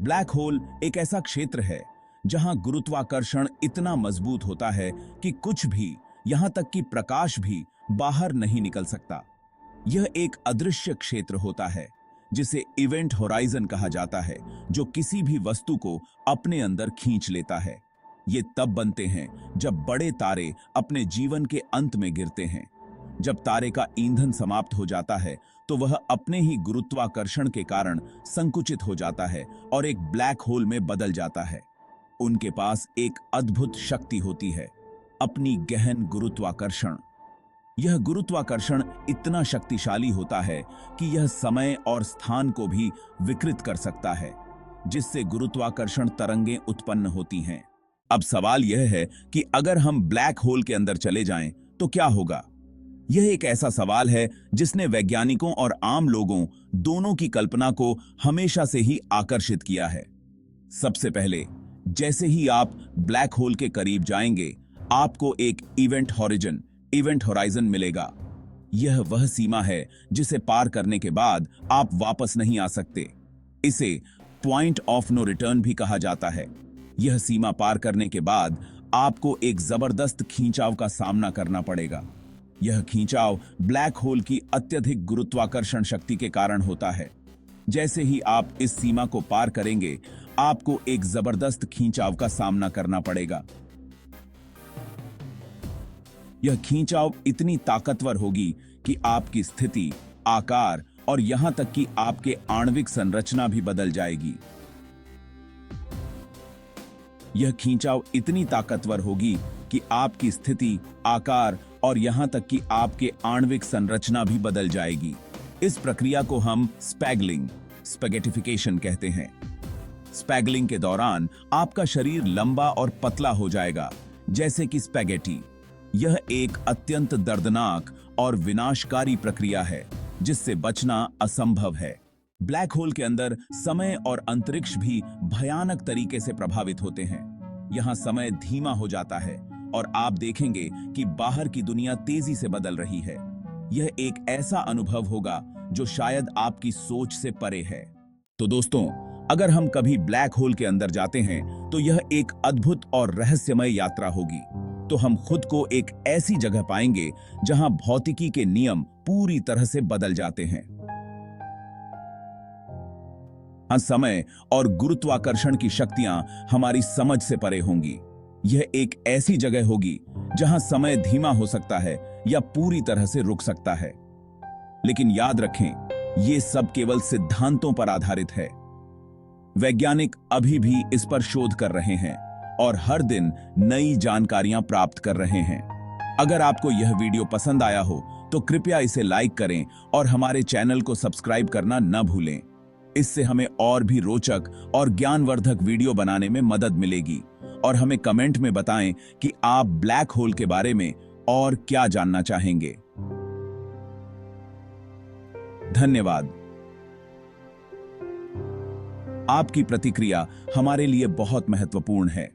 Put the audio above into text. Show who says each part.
Speaker 1: Black hole एक ऐसा क्षेत्र है जहां गुरुत्वाकर्षण इतना मजबूत होता है कि कुछ भी, यहां तक कि प्रकाश भी बाहर नहीं निकल सकता। यह एक अदृश्य क्षेत्र होता है जिसे इवेंट होराइजन कहा जाता है, जो किसी भी वस्तु को अपने अंदर खींच लेता है। ये तब बनते हैं जब बड़े तारे अपने जीवन के अंत में गिरते हैं। जब तारे का ईंधन समाप्त हो जाता है तो वह अपने ही गुरुत्वाकर्षण के कारण संकुचित हो जाता है और एक ब्लैक होल में बदल जाता है। उनके पास एक अद्भुत शक्ति होती है, अपनी गहन गुरुत्वाकर्षण। यह गुरुत्वाकर्षण इतना शक्तिशाली होता है कि यह समय और स्थान को भी विकृत कर सकता है, जिससे गुरुत्वाकर्षण तरंगें उत्पन्न होती हैं। अब सवाल यह है कि अगर हम ब्लैक होल के अंदर चले जाएं तो क्या होगा? यह एक ऐसा सवाल है जिसने वैज्ञानिकों और आम लोगों दोनों की कल्पना को हमेशा से ही आकर्षित किया है। सबसे पहले, जैसे ही आप ब्लैक होल के करीब जाएंगे, आपको एक इवेंट होराइजन मिलेगा। यह वह सीमा है जिसे पार करने के बाद आप वापस नहीं आ सकते। इसे पॉइंट ऑफ नो रिटर्न भी कहा जाता है। यह सीमा पार करने के बाद आपको एक जबरदस्त खींचाव का सामना करना पड़ेगा। यह खींचाव ब्लैक होल की अत्यधिक गुरुत्वाकर्षण शक्ति के कारण होता है। जैसे ही आप इस सीमा को पार करेंगे, आपको एक जबरदस्त खींचाव का सामना करना पड़ेगा। यह खींचाव इतनी ताकतवर होगी कि आपकी स्थिति, आकार और यहां तक कि आपके आणविक संरचना भी बदल जाएगी। यह खींचाव इतनी ताकतवर होगी कि आपकी स्थिति, आकार और यहां तक कि आपके आणविक संरचना भी बदल जाएगी। इस प्रक्रिया को हम स्पैगेटिफिकेशन कहते हैं। स्पैगलिंग के दौरान आपका शरीर लंबा और पतला हो जाएगा, जैसे कि स्पैगेटी। यह एक अत्यंत दर्दनाक और विनाशकारी प्रक्रिया है जिससे बचना असंभव है। ब्लैक होल के अंदर समय और अंतरिक्ष भी भयानक तरीके से प्रभावित होते हैं। यहां समय धीमा हो जाता है और आप देखेंगे कि बाहर की दुनिया तेजी से बदल रही है। यह एक ऐसा अनुभव होगा जो शायद आपकी सोच से परे है। तो दोस्तों, अगर हम कभी ब्लैक होल के अंदर जाते हैं तो यह एक अद्भुत और रहस्यमय यात्रा होगी। तो हम खुद को एक ऐसी जगह पाएंगे जहां भौतिकी के नियम पूरी तरह से बदल जाते हैं। समय और गुरुत्वाकर्षण की शक्तियां हमारी समझ से परे होंगी। यह एक ऐसी जगह होगी जहां समय धीमा हो सकता है या पूरी तरह से रुक सकता है। लेकिन याद रखें, यह सब केवल सिद्धांतों पर आधारित है। वैज्ञानिक अभी भी इस पर शोध कर रहे हैं और हर दिन नई जानकारियां प्राप्त कर रहे हैं। अगर आपको यह वीडियो पसंद आया हो तो कृपया इसे लाइक करें और हमारे चैनल को सब्सक्राइब करना न भूलें। इससे हमें और भी रोचक और ज्ञानवर्धक वीडियो बनाने में मदद मिलेगी। और हमें कमेंट में बताएं कि आप ब्लैक होल के बारे में और क्या जानना चाहेंगे। धन्यवाद। आपकी प्रतिक्रिया हमारे लिए बहुत महत्वपूर्ण है।